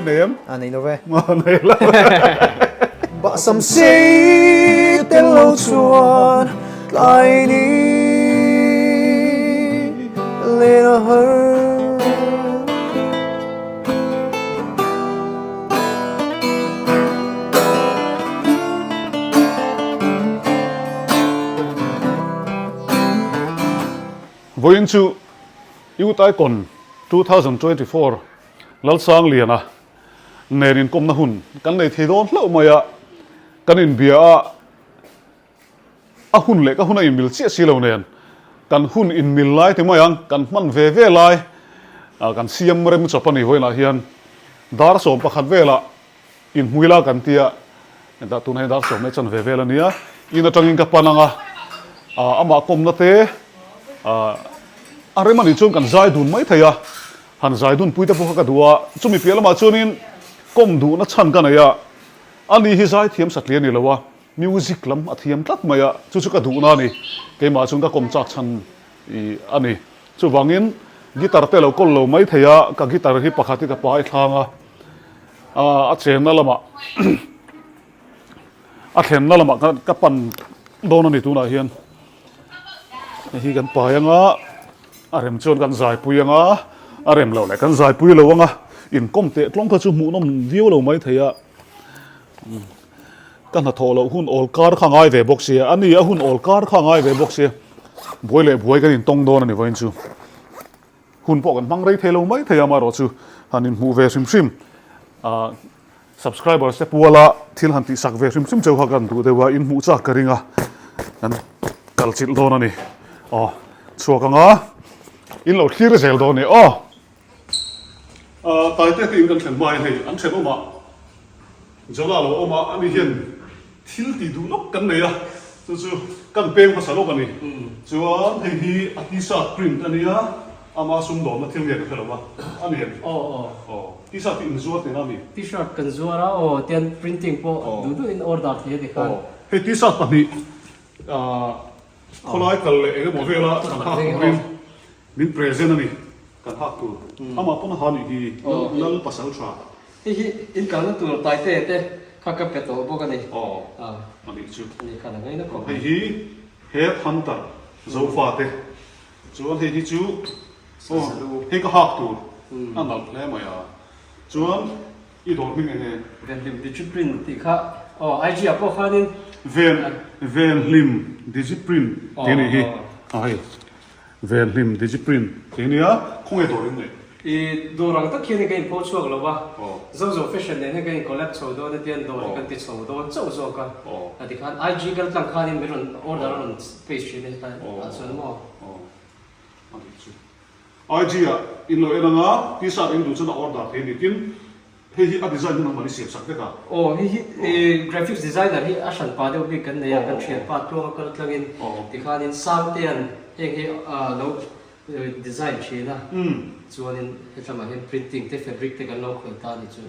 name anh nó về mà này là bà sầm xí tên lâu chuan lại đi lên hơn với anh chú yêu tai còn 2024 lal sang liền à nerin kom na hun kan nei thei don hlo mai a kan in bia a hun le ka hun a in mil che si lo nen kan hun in mil lai te mai ang kan man ve lai kan siam rem chapani hoina hian dar som pakhat vela in huila kan tia da tu nei dar som me chan ve la nia in atangin ka pananga ama kom na te are mani chung kan zai dun mai theya han zai dun puita po ka duwa chumi pelama chunin kom du na chan kan aya ani hi zai thiam sakle ni lawa music lam athiam tlat maya chu chu ka du na ni ke ma chung ka kom chak chan I ani chu wangin guitar te lo kol lo mai theya ka guitar hi pakhati ka pai thanga a chen na lama a thlen na lama ka pan don ani tu na hian hi kan payanga arem chon kan zai puyanga arem lo le kan zai puy lo wanga in kom te tlong ka chu mu nom dio lo mai theya kan ha tholo hun ol kar khangai ve boxi ani a hun ol kar khangai ve boxi boile boi kan in tong don ani vain chu hun po kan mang rei thelo mai theya ma ro chu hanin mu ve sim subscriber se puala thil han ti sak ve sim cheu ha kan du dewa in mu cha karinga an kalchil don ani chuakanga in lo thlir zel do ni tai te tin kan thlen mai hei an thlen oma jola lo oma ani hian thil ti du lok kan nei a chu kan peng phasa lok ani chuan hei hi a t-shirt print ani a ama sum do na thil nge ka phelo ba ani hian t-shirt in zuat ni na mi t-shirt kan zuara tian printing po du in order the de khan hei t-shirt pani kholai kal le ege mo vela min present ani kan hak tu ama pon hani hi lal pasal tra hi in kan tu tai te khaka pe to bo kan ni ani chu ni khana ngai na ko hei hi head hunter zo fa te chuan hei hi chu hei ka hak tu anal le mai a chuan I dor min ene ven discipline ti kha IG apo khanin ven lim discipline tini hi ai ven lim discipline tini a khong e dorin ne I dorang ta khiani kai po chuak lo ba zo fashion ne kai collab chho do na tian do kan ti chho do zo ka ati khan IG kal tang khanin meron order on page ne ta so mo IG a in lo enanga t-shirt in du chana order the ni tin hei hi a design na mani siam sak te ka hi graphics designer hi ashan pa deu bi kan ne kan thian pa to kal tlangin ti khanin sang ten he lo design china chuanin hetama hen printing te fabric te kan lo khoi ta ni chu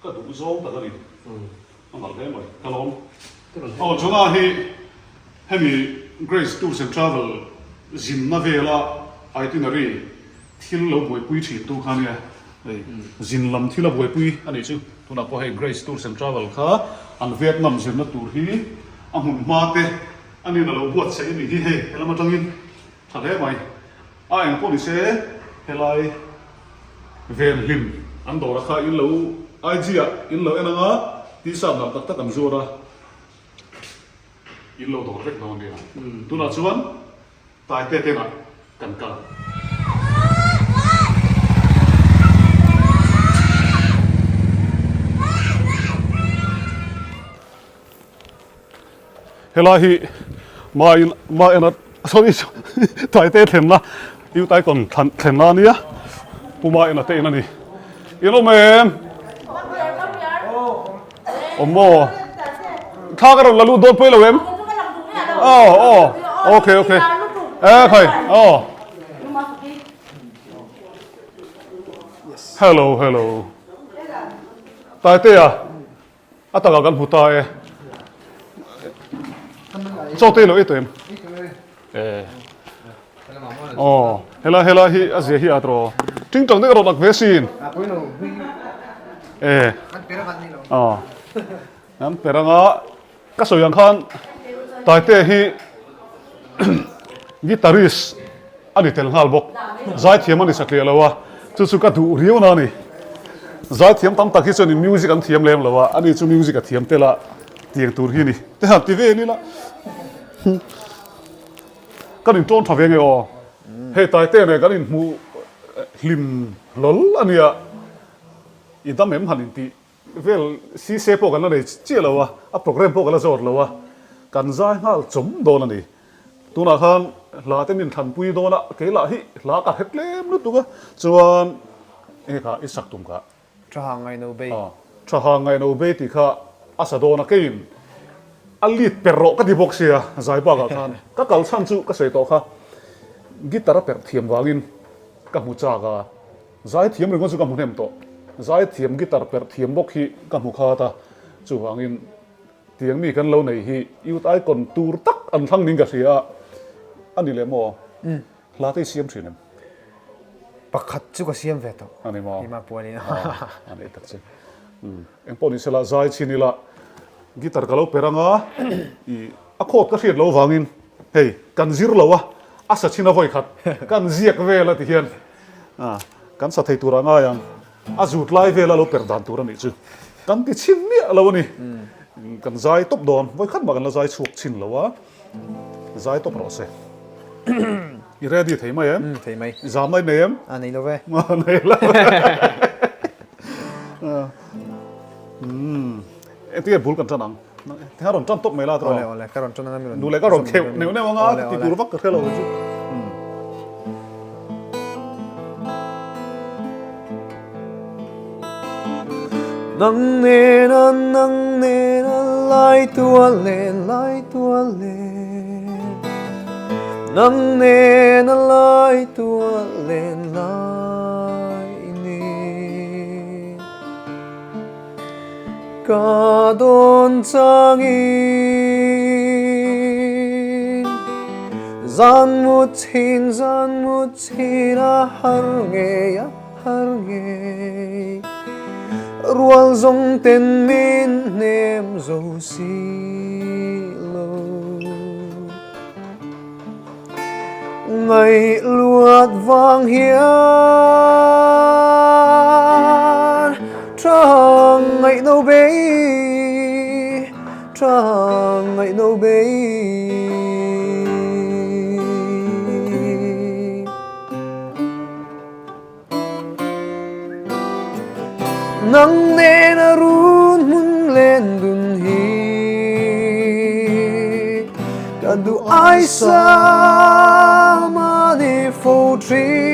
ka du zo ta ni amal le mai kalom chona hi hemi Grace Tours and Travel zin na vela itinerary thil lo boi pui thi tu khania zin lam thila boi pui ani chu tuna ko hei Grace Tours and Travel kha an Vietnam zin na tur hi amun ma te ani na lo buat se ni hi he helama tangin thale mai ang ko ni se helai ven lim an dora kha in lo IG a in lo enanga ti sam nam tak tak am zora in lo dor vek no ni tuna chuan tai te na kan ka helahi ma ena sorry tai te thlenna yu tai kon thlenna nia puma ena te ena ni ilo mem omo tha ka la lu do pe lo em okay khai hello tai te ataga kan huta cho tên lo etem hela hi azia hi atro ting tong de ro dak vesin นั้นเป็นงะก็ส่วนยังคันตายเตะฮีกีตาริสอันนี้เทลงฮัลบกใจเทียมอันนี้สักเดียวแล้ววะจู่ๆก็ดูเรียวนั่นนี่ใจเทียมตั้งแต่ที่ส่วนนี้มิวสิกอันเทียมเล่มแล้ววะอันนี้จู่มิวสิกเทียมเตละเตียงตัวที่นี่แต่หันทีวีนี่ละก็นี่โจนทำยังไงอ๋อเฮ้ตายเตะเนี่ยก็นี่มูลิมหลออันนี้อีดำเอ็มหันตีเวลซีเซโปกันนั่นเลยเจี๊ยแล้ววะอ่ะโปรแกรมโปกันแล้วจอดแล้ววะกันใจฮัลจมโดนนั่นนี่ตัวนักขันลาเต้นทันปุยโดนละเกล้าฮิลากัดเฮกเล่มนุตัวก็จวนเอ้ค่ะอิสักตุมก็จะหางไงโนเบย์จะหางไงโนเบย์ที่ค่ะอาสาโดนนักเกมอัลลิดเปรโรก็ที่บอกเสียใจบ้ากับท่านก็กัลชันจูก็เสียตัวค่ะกีตาร์เปิดเทียมวางินก็มุจาก่ะใจเทียมเรื่องก็จะก็มุเนมโตใจเทียมกีตาร์เปิดเทียมบอกฮีก็มุขาตาจูวางินเตียงมีกันเล่าในฮีอยู่ใต้ก้นตูรตักอันทั้งนิ่งก็เสียอันนี้เลยมอลาที่เสียมสิเนี่ยปักขัดจุกเสียมเวทอันนี้มอที่มาปัวนี่นะอันนี้ตัดสิเอ็งปนิสละใจชินิละกีตาร์ก็เราเปรังอ่ะอีอะโคดก็เสียเราวางินเฮ้ยกันซิร์เราวะอาศัยชินาไว้ขัดกันเสียกเวลาที่เห็นกันสัตย์ตัวรังอ่ะยังอาจุดไล่เวลาเราเปิดดันตัวนี่จูกันที่ชินเนี่ยเราวันนี้กันใจตบโดนไว้ขัดมากันเราใจฉกชินเราวะใจตบรอเสอีเรดี้เทย์ไหมเทย์ไหมจามไม่เนียมอันนี้เราเว้มาเนี่ยละเอ็งที่บุลกันจังนังที่ฮารอนจันตบไม่ละตัวโอเล่การอนจันนั่นไม่รู้ดูเลยก็รอนเทวเนี่ยว่างาที่ปูรวักก็เท่าเราจูนังเนนไล่ตัวเล่นไล่ตัวเล่นนังเนนไล่ตัวเล่นไล่นี่กาโดนจางอินzan mut hin a har nge rual zong ten min nem zo si lo ngày luat vang hian trăng ngày no be trăng ngày no be nang ne na run mun len dun hi kan du ai sa ma ni fo trino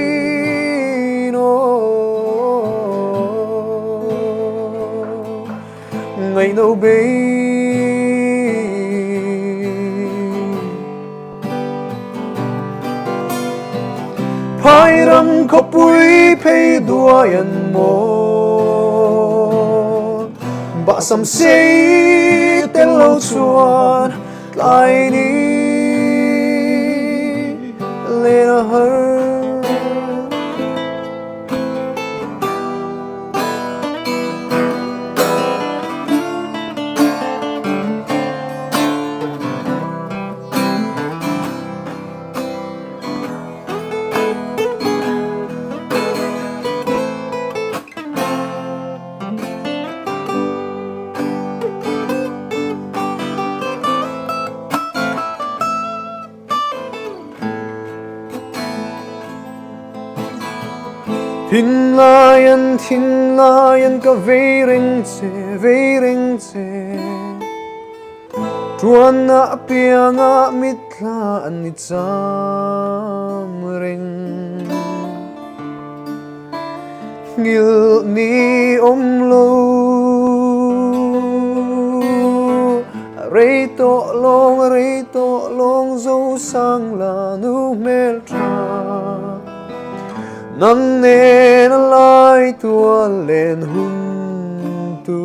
ngày no be phai ram ko pui phei duayan mo ba sam sei tel lo chuan lai ni le na har Tin layan ka veiring che tuan na pianga mitla ani cham ring ngil ni omlo rei to long zo sang la nu mel tra nang ne na lai tua len hun tu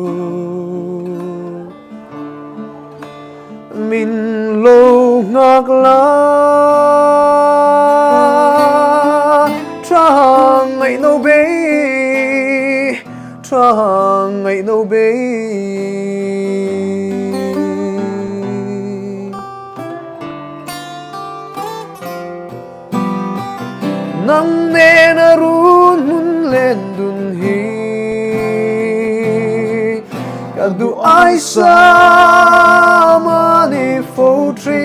min lo ngak la trăng ngày no be trang ngày nâu bê nang nên arun mun lên dun hi các du ai sa mani phô trino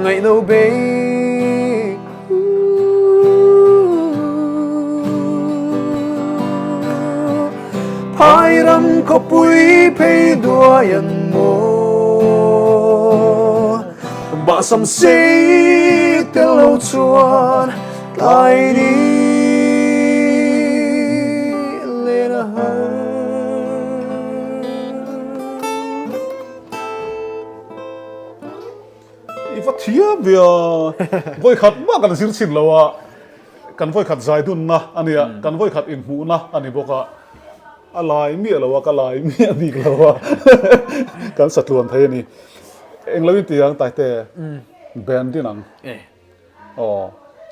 ngày nâu bê phai ram có bụi phê đua yan mô bà sầm xí tên lâu chuan lại đi lên phát thía vì voi khát mà cần xin xin lâu à cần voi khát dài đun na anh ạ cần voi khát in mũ na anh bốc à alai mía lâu à alai mía đi lâu à cần sát luôn thế này anh lâu tiếng tai tè band đi nằng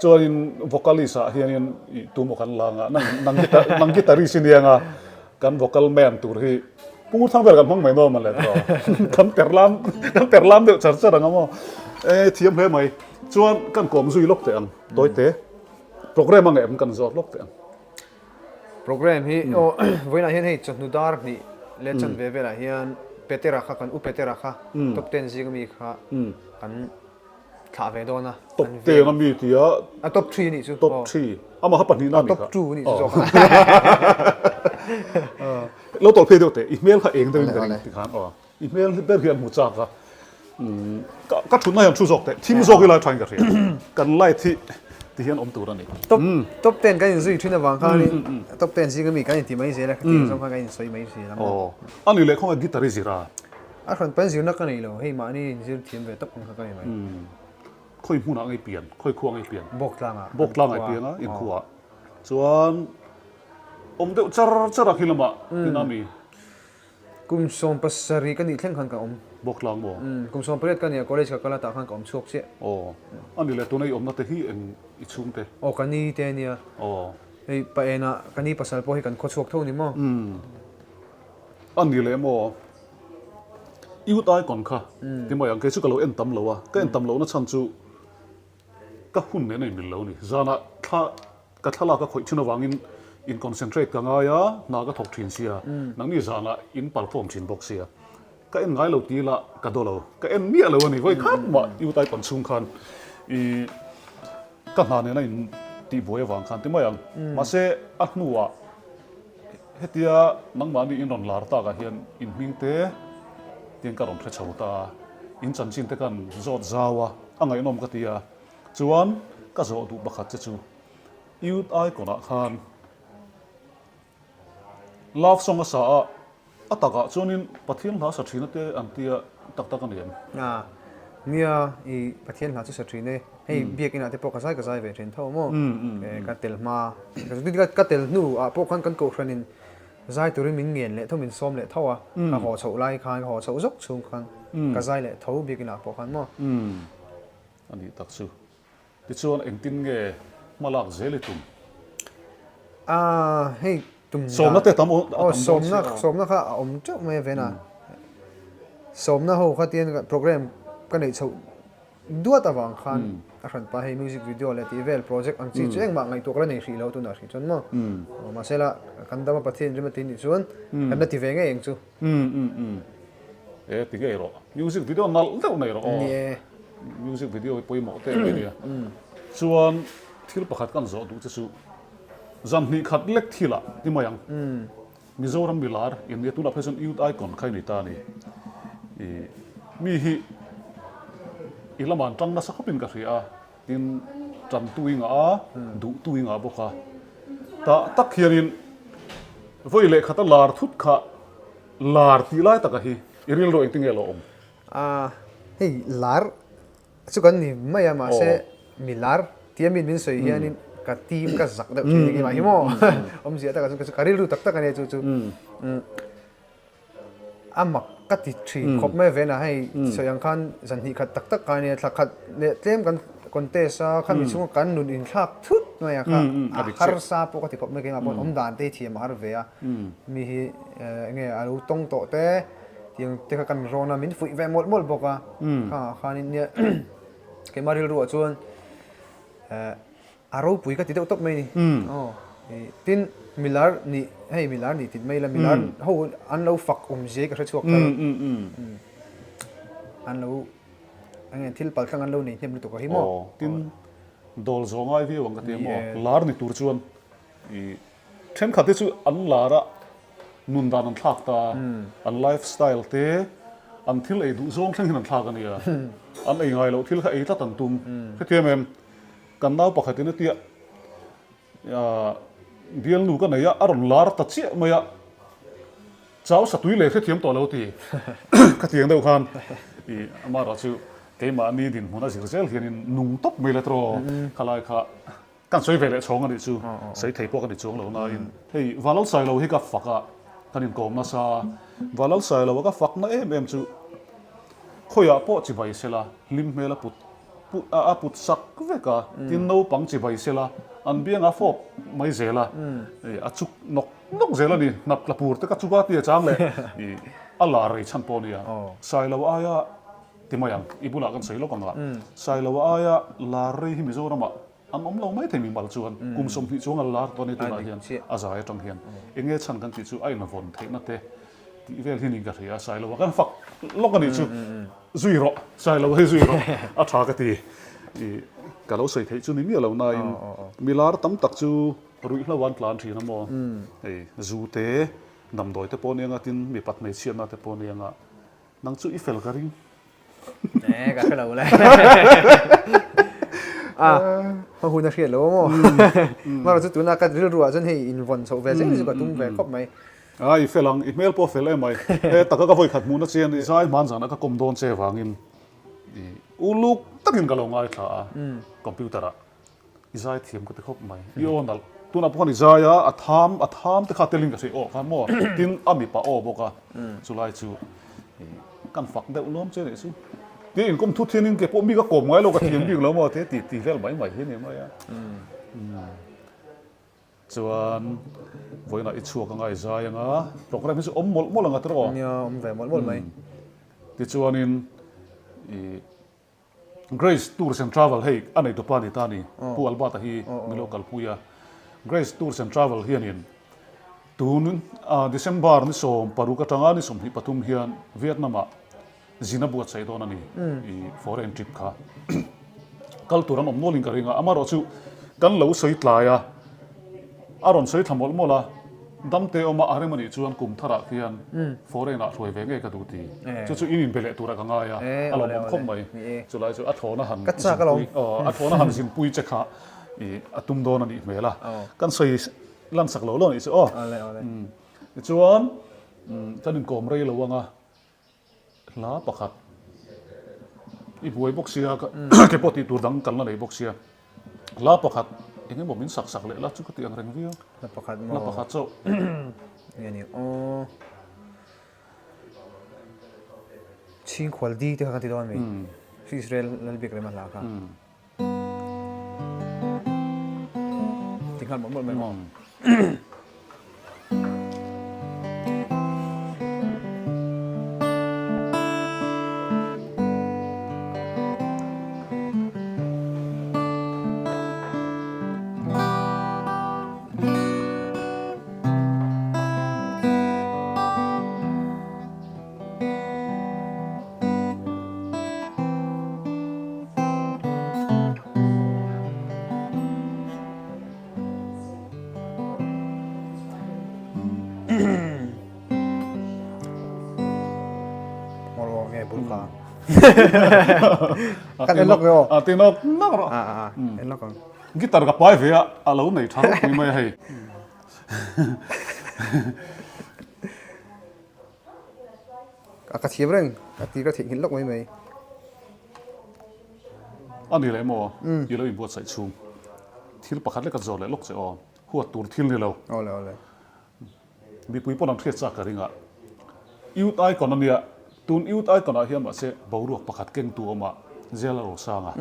cho nên vocalist à hiện tu một căn làng à năng guitarist xin điang à kan vocal man tu hi pu thang ver kan phong mai no man le to kan terlam de char char ang mo thiam he mai chuan kan kom zui lok te ang toi te program ang em kan zot lok te ang program hi voi na hian hei chanu dar ni le chan ve ve la hian petera kha kan u petera kha top 10 jing mi kha kan thả về đó na top 10 na mi tia top 3 ni chu top 3 ama ha pan ni na mi top 2 ni chu lo tol phe de te email kha eng de ti khan email ber hian mu cha ka thun na yam chu jok te thim jok ila thain ka ri kan lai thi ti hian om tu ra ni top 10 cái gì thina wang kha ni top 10 jing mi cái ti mai je la ti song kha cái soi mai se la ani le khong guitarist ra a khan pan zir na ka nei lo hei ma ni zir thiam ve top kha ka mai khoi mu na ngai pian khoi khuang ngai pian bok lang ai pian a in khuwa chuan om de char khilama tinami kum som pasari kan ni thleng khan ka om bok lang mo kum som pret kan ya college ka kala ta khan ka om chok che ani le to nei om na te hi en ichung te kan ni te nia ei pa ena kan ni pasal po hi kan kho chok tho ni mo ani le mo yêu tai còn kha thì mà yang cái chú cái lâu em tầm lâu à cái em tầm lâu nó chăn chú các hun này mình lâu này ra na cái thà là cái khối chú nó vang in concentrate cái ngay á na cái thọc thuyền xia nang ni ra na in perform chin box xia cái em ngay lâu tí là cái đồ lâu cái em mía lâu này với khác mà yêu tai còn sung khan cái nào này in tí bồi vang khan thì mà yang mà sẽ ăn nuwa hết tia nang mà đi in ron lar ta cái hiện in minh tế tiếng cả đồng thạch ta in chân chín thế kan zot zawa angai nom ka tia chuan ka zo du bakhat che chu youth ai kona khan love song asa ataka chuanin pathian la sa thina te an tia tak tak an em mia I pathian la chu sa thine hei biak ina te pokasai ka sai ve thin tho mo ka tel ma ka tel nu a pokhan kan ko khranin zai turi min ngen le tho min som le tho a ka ho chho lai khan ho chho zok chung khan ka zai le tho bi kina po khan mo ani tak chu ti chuan eng tin nge malak zeli tum hei tum som na te tam som na kha om chok me ve na som na ho kha tien program ka nei chho duat awang khan a khan pa hei music video le ti vel project ang chi cheng ma ngai to kala nei hri lo tu na hri chon mo ma sela kan dama pathian rima tin ni chuan kan na ti ve nge eng chu ti ge ro music video nal deuh nei ro nie music video poi mo te ni chuan thil pakhat kan zo du chu zam ni khat lek thila ti mayang Mizoram bilar in tu la person youth icon khai ni ta ni mi hi ilaman tang na sakopin ka ria tin tram tuing a du tuing a boka ta tak hianin voi le khata lar thut kha lar ti lai ta ka hi iril ro engting elo om hei lar chu kan ni maya ma se mi lar tiamin min soi hianin ka team ka zak da chi ki ma hi mo om zia ta ka karil ru tak tak ani chu amak ka ti thri khop me ve na hei soyang khan zan hi khat tak tak ka ni thla khat le tlem kan contest kan mi chung kan nun in thak thut noi kha har sa po ka ti kop me ke ma pon om dan te thi ma har ve a mi hi nge alu tong to te tiang te ka kan rona min fui ve mol mol boka kha khanin ne ke maril ru chuan aro pui ka ti te top mai ni tin milar ni hei milar ni ti mai la milar ho an lo fak je ka chuak ta an lo anh thil pal thang an lo nei hnem lu to ka hi mo tin dol zongai vi wang ka te mo lar ni tur chuan I then khate chu an lara nun dan an thak ta an lifestyle te an thil ei du zong thlang hin an thak ania an ei ngai lo thil kha ei ta tan tum kha thiam em kan nau pakhatin tia bial nu ka neya aron lar ta chi maya chaw satui le kha thiam to lo ti kha tiang deuh khan I amara chu ke ma ni din huna zirzel hianin nung top mai la tro khalai kha kan soi vele chong ani chu sei thei pok ani chong lo na in hei walal sai lo hi ka faka kanin kom na sa walal sai lo ka fak na em chu khoya po chi bai sela lim mela put sak veka tin no pang chi bai sela an biang a fop mai zela a chuk nok zela ni nap la pur te ka chuka ti chang le I ala ri chan po nia sai lo aya timayang ibula kan sei lo kanga sai lo aya la ri hi mizorama an om lo mai themi mal chuan kum som hi chuang lar to ni tu na hian azai tong hian enge chan kan ti chu ai na von theina te ti vel hi ni ga ria sai lo kan fak lo kan ni chu zuiro sai lo hi zuiro a tha ka ti I ka lo sei thei chu ni mi lo na in milar tam tak chu rui hla wan tlan thina mo ei zu te nam doi te pon yang tin mi pat mai chian na te pon yang nang chu I fel ka ring nè cả cái đầu này không hôn nó khiết lắm mà rồi tụi nó cái rượu rượu chân thì in vần sầu về chứ có tung về cọp mày ai felang email po fel em mai ta ka voi khat mu na chen I sai man jana ka kom don che wangin uluk takin ka lo ngai tha computer a I sai thiam ko te khop mai yo nal tu na phone izaya atham te khateling ka sei o kha mo tin ami pa o boka chulai chu kan fak de ulom che ne su ti in kom thu thinin ke po mi ka kom ngai lo ka thiam bik lo mo te ti vel mai mai he ne mai a chuan voina I chuak anga izaya nga program hi om mol anga tro nha om về mol mol mày ti chuan in Grace Tours and Travel hei anei to pani tani pu albata hi mi local puya Grace Tours and Travel hianin tun December ni som paruka tanga ni som hi patum hian Vietnama zina buat sai don ani I foreign trip kha kal turan om nolin ka ringa amaro chu kan lo soi tlaya aron soi thamol mola damte oma aremani chuan kum thara khian foreign a roi ve nge ka du ti chu in bele tura ka nga ya alom khom mai chulai chu a thona han a thona han sin pui che kha I atum don ani mela kan soi lan sak lo lo ni chu chuan chanin kom rei lo wanga la pakhat I buai boxia ke poti tur dang kan la nei boxia la pakhat enge momin sak le la chu ka tiang reng vio la pakhat so yani chin quality te ka ti don mi Israel lal bik rema la ka tinggal mol mol mol kan elok yo tinok nak ro elok kan gitar ka pai ve a lo nei thar ni mai hei ka thiam reng ka ti ka thing lok mai mai ani le mo I lo in buat sai chung thil pakhat le ka zor le lok che o huat tur thil ni lo ole mi pui ponam thlet cha ka ringa youth ai konomia tun youth ai kona hiam se boruak pakhat keng tu oma zela ro sanga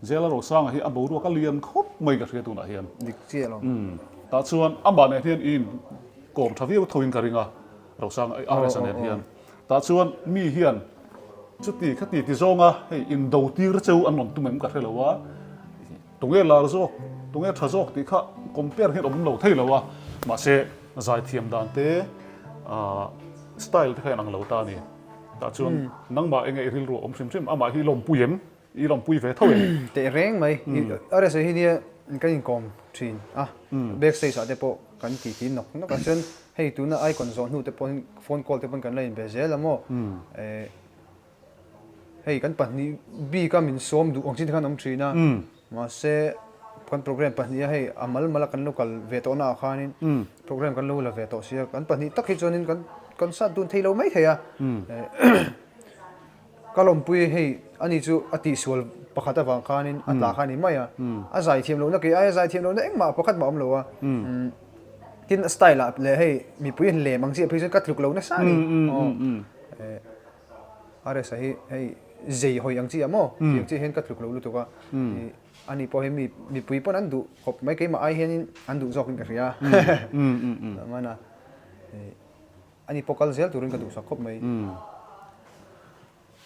zela ro sang hi abo ro ka lian khop mai ka thre tu na hian dik chia lo ta chuan amba ne hian in kom thavi thoin ka ringa ro sang ai RS ne hian ta chuan mi hian chuti khati ti zonga hei in do tir cheu an non tu mem ka thela wa tunge lar zo tunge thazok ti kha compare hi om lo thei lo wa ma se zai thiam dan te style te khain ang lo ta ni ta chuan nang ba enge ril ro om sim sim ama hi lom puyem i lom pui ve thoen te reng mai are se hi dia kan in kom thin backstage ate po kan ti ti nok no kan chen hei tu na icon zone hu te pon phone call te pon kan lain be zel amo hei kan pani bi ka min som du ong chin kan om thina ma se kan program pani hei amal mala kan local ve to na khanin program kan lo la ve to sia kan pani tak hi chonin kan sa dun thailo mai theya kalom pui hei ani chu ati sual pakhata wang khanin atla khani maya a zai thiam lo na ke a zai thiam lo na engma pakhat ma om lo wa tin style up le hei mi pui le mang chi phei ka thluk lo na sa ni are sa hei zei hoi ang chi amo yang chi hen ka thluk lo lu to ka ani po he mi pui pon an du khop mai ke ma ai hen an du zok in ka ria mana ani pokal zel turun ka du sa khop mai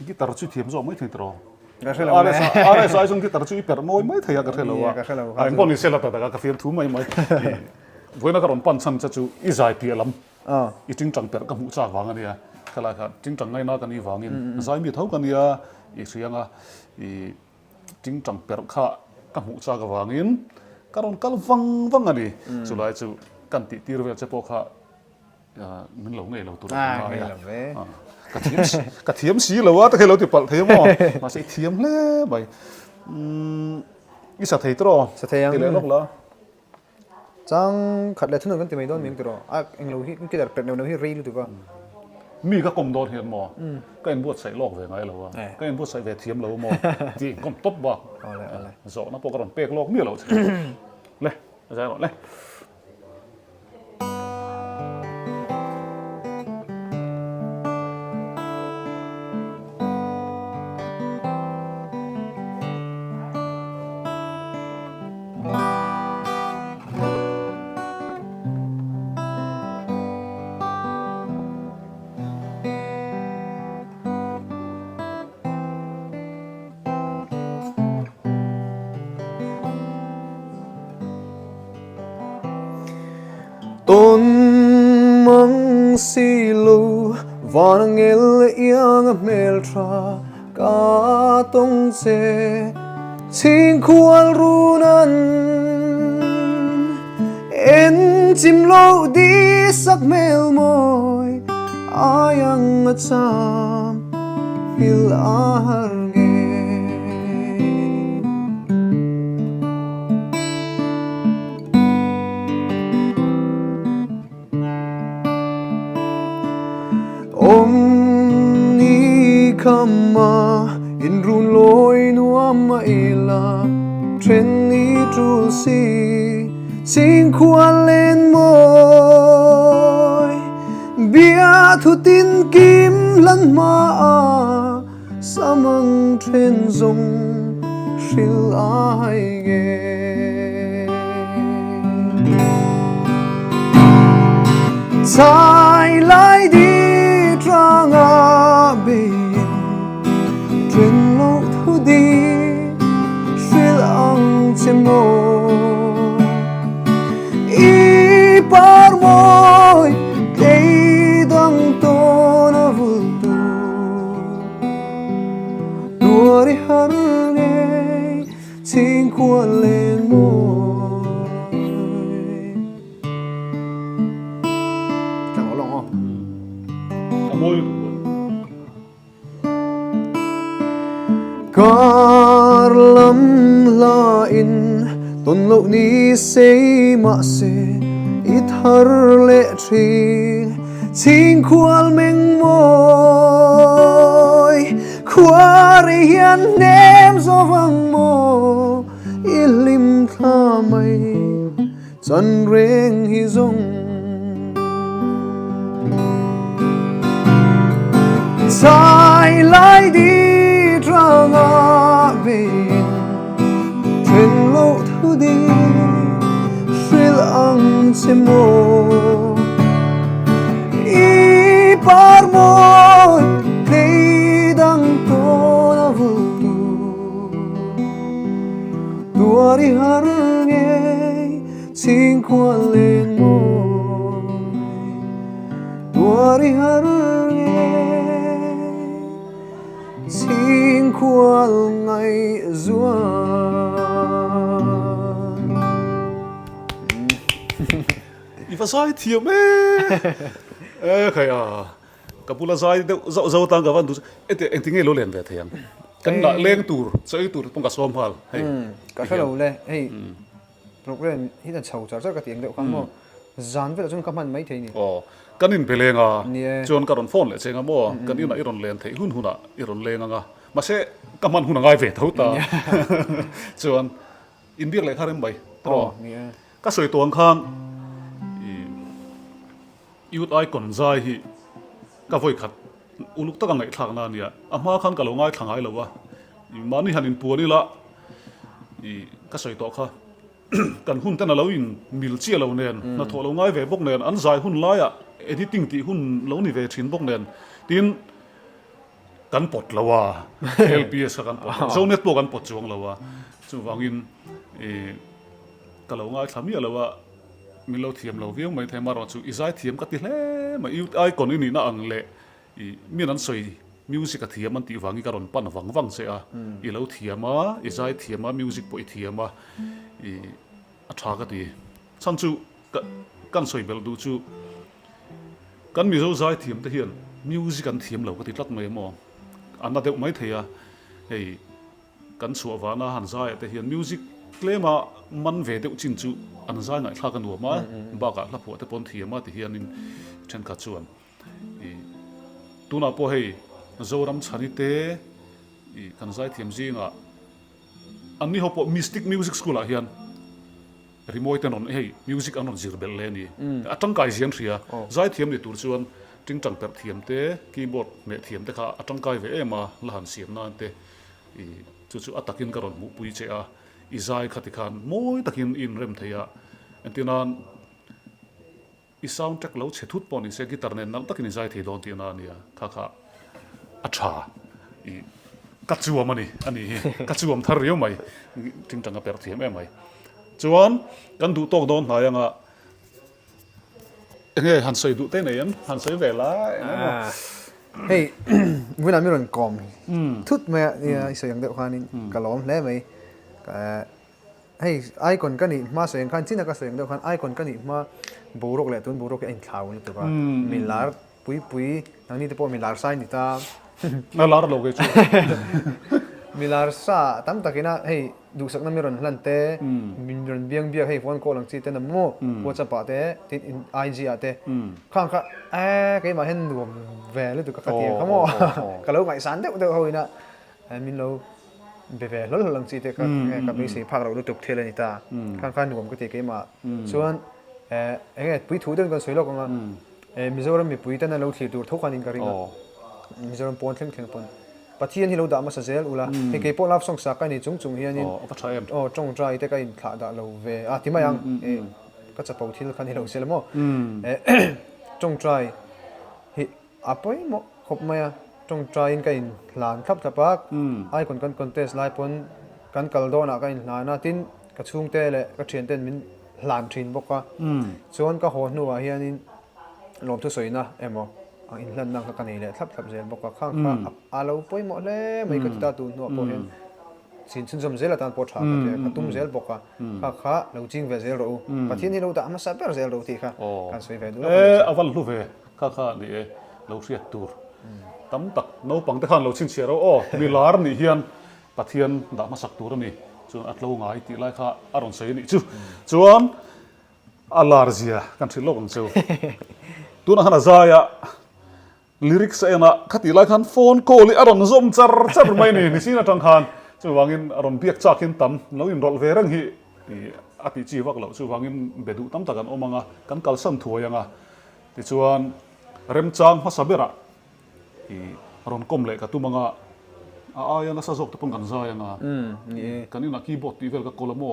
gitar chu thiam zo mai thei tro ka khela are sai jong gitar chu i per moi mai theya ka khela wa ai bon ni sela ta da ka fiam thu mai mai voina ka ron pan cham cha chu i zai pi lam i ting chang per ka mu cha wang ania khala kha ting chang ngai na ka ni wangin zai mi thau ka nia i sianga i ting chang per kha ka mu cha ka wangin ka ron kal wang ani chu lai chu kan ti tir ve cha po kha min lo ngai lo tu ngai lo ve ka thiam si lo wa ta khelo ti pal thei mo ma sei thiam le bai i sa thei tro sa thei ang le lok la chang khat le thun kan ti mai don ming tro a eng lo hi ki dar pet no hi rei lu tu ka mi ka kom don hian mo ka en buat sai lok ve ngai lo wa ka en buat sai ve thiam lo mo ti kom top ba ole zo na po ka ron pek lok mi lo le za lo le tôn mang si lu vang el yang mel tra ka tong se ching khual runan en chim lo di sak mel moi ayang acham hil ahar kama in run loi nuam ma ila tren ni trul si sing khuan lên môi bia thu tin kim lan ma samang tren zong shil ai ge sai lai đi trang a bi truyền lâu thu đi xuyên ang chim mô y par môi cây đăng tô na vul tu đua đi har nghe xin cuốn lên môi chẳng có lòng không môi Kar lam la in ton lo ni sei ma se it har le tri ching khual meng moi khuari hian nem zo vang mo ilim tha mai chan reng hi zong sai lai đi trang a bên se mo I par mo Play dang to na vultu Tuari harnge Sing kwa len mo Tuari harnge Sing kwa ngay zuan Ifa sai thiam kaya kapula sai zau tang gawan tu ete entinge lo len ve thiam kan na leng tur sai tur pong ka som hal hei cả cái đầu lên hey program hiện tại sầu chả cái tiếng đều không mà dán với là chúng các bạn mấy thế nhỉ kan in belenga Nia. chon karon phone le chenga mo kan ina iron len thei hun huna iron lenga nga ma se kaman huna ngai ve thau ta chon in biak le kharem bai tro nè ka soi tuang khang youth icon zai hi ka voi khat uluk ta ngai thang na nia ama khan ka lo ngai thangai lo wa mani hanin puani la ka soi to kha kan hun tan lo in mil chi lo nen na tho lo ngai ve bok nen an zai hun la ya editing ti hun lo ni ve thin bok nen tin kan pot lo wa LPS kan pot so net po kan pot chuang lo wa chu wangin ka lo ngai thami lo wa mi lo thiam lo viau mai thema ro chu izai thiam ka ti hle ma yu ai kon ni na ang le mi nan soi music ka thiam an ti wangi karon pan wang se a I lo thiama izai thiama music po I thiama a tha ka ti chan chu kan soi bel du chu kan mi zo zai thiam te hian music an thiam lo ka ti tlat mai mo an na deuh mai theia hei kan chu wa na han zai te hian music klema man ve deuh chin chu an zai ngai thla kan wa ba ka hla phu te pon thiama ti hian in chen ka chuan tuna po hei zoram chani te kan zai thiam zinga anni ho po mystic music school a hian remote non hei music anon zir bel le ni atang kai zian thria zai thiam ni tur chuan ting tang per thiam te keyboard ne thiam te kha atang kai ve ema lahan siam na te chu atakin karon mu pui che a izai khati khan moi takin in rem theya entinan I soundtrack lo che thut pon se guitar ne nal takin izai thei don ti na nia kha acha kachuam ani kachuam thar riu mai ting tang per thiam em mai chuan kan du tok don na yanga nge han sei du te nei an han sei ve la hey vừa nãy mình còn com thút mẹ thì sử dụng được khoan cả lóm lẽ mấy hey ai còn cái này mà sử dụng khoan chính là cái sử dụng được khoan ai còn cái này mà bố rок lệ tuấn bố rok cái anh tháo nữa tụi bạn mình lár pui thằng này tụi bọn mình lár sai người ta na lar lo ge chu mình lár sa tam ta cái na hey đủ sắc năm mình lần té mình lần biếng biếng hey phone call lần chi tên là mo WhatsApp té tin IG à té khang khang cái mà hen đùm về lên tụi các tiền không mo cả lâu ngày sáng đấy tụi hồi nè mình lâu về lâu lần chi té các cái gì phát đầu tụi thế lên ta khang khang đùm cái cái mà xuân cái bụi thủ đơn con suy lo con mình giờ mình bụi tên là lâu thì tụi thấu khoan in cái này mình giờ pon theng pon pathian hi lo da ma sa zel ula he ke po lap song sa ka ni chung hian in pa tha em trong trai te ka in thla da lo ve a ti mai ang ka cha pau thil khan hi lo sel mo trong trai hi apoi mo khop mai trong trai in ka in hlan thap thapak ai kon kan contest lai pon kan kal do na ka in hna tin ka chung te le ka thian ten min hlan thin boka chuan ka ho nu a hian in lom thu soina emo in lan nang ka kanei le thap zel boka khang kha alo poi mo le mai ka ta tu no po hen sin zum zel atan po tha ka tum zel boka kha lo ching ve zel ro pathian ni lo da ma sa per zel ro ti kha kan soi ve du aval lu ve kha ni lo riat tur tam tak no pang te khan lo chin che ro mi lar ni hian pathian da ma sak tur ni chuan atlo ngai ti lai kha aron sei ni chu chuan alar zia kan thil lo ang chu tu na hana zaya lyrics ena khati lai khan phone call I aron zom char mai ni sina tang khan chu wangin aron biak chakin tam lo in rol ve rang hi ati chi wak lo chu wangin bedu tam takan omanga kan kalsam thuayanga ti chuan rem chang ha sabera aron kom le ka tumanga aya na sa zok tapon kan zayanga ni kanina keyboard ti vel ka kolamo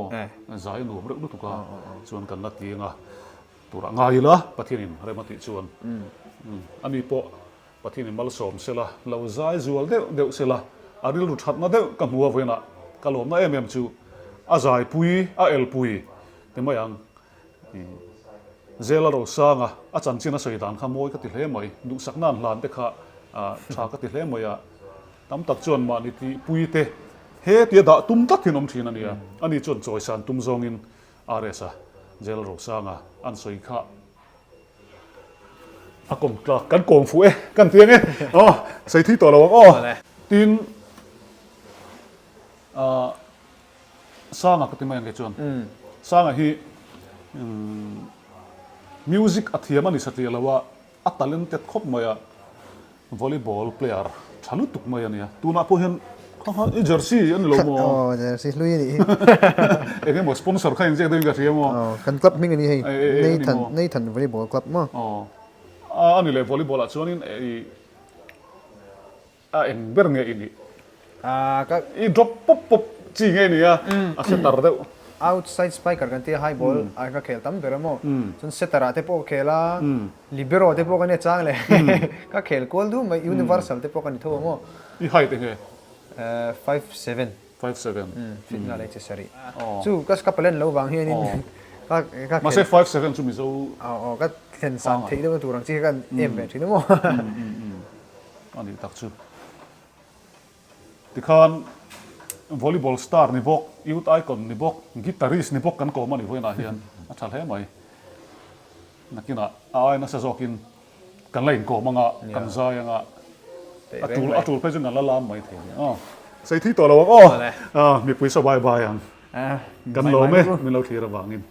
zai no brek lu tuka chuan kan la tianga tura ngai la pathianin remati chuan ani po pathianin mal som sela lo zai zual deuh sela aril ru that na deuh ka hmuwa voina kalom na em chu a zai pui a el pui te mayang zela ro sanga a chan china soidan kha moi ka ti hle mai du saknan hlan te kha tha ka ti hle mai a tam tak chuan ma ni ti pui te he ti da tum tak thinom thin ania ani chuan choi san tum zong in aresa zela ro sanga an soi kha akom tla kan kong fu e kan tiang e sei thi to lo tin sanga ka ti mai nge chuan sanga hi music athiam ani satli lawa a talented khop maya volleyball player chalu tuk maya nia tuna po hen jersey an lo mo jersey lui ni ege mo sponsor khain je ding ga thiamo kan club ming ni hei Nathan volleyball club mo ani le volleyball a chuanin a eng ber nge ini ka I drop pop pop chi nge nia a setar deu outside spiker kan ti high ball ai ka khel tam beramo chun setara te po khela libero te po kan chang le ka khel kol du mai universal te po kan tho mo I height nge 5'7" 5'7" fit na le chesari chu kas ka palen lo wang hian in ka ma se 5'7" chu mi zo ka ten san thei do turang chi kan em be thino mo ani tak chu tikhan volleyball star ni bok youth icon ni bok guitarist ni bok kan ko mani hoina hian a thal he mai nakina ai na sa zokin kan lain ko manga kan za yanga atul pe jung la lam mai the sei thi to lo mi pui so bye bye ang kan lo me min lo thira wangin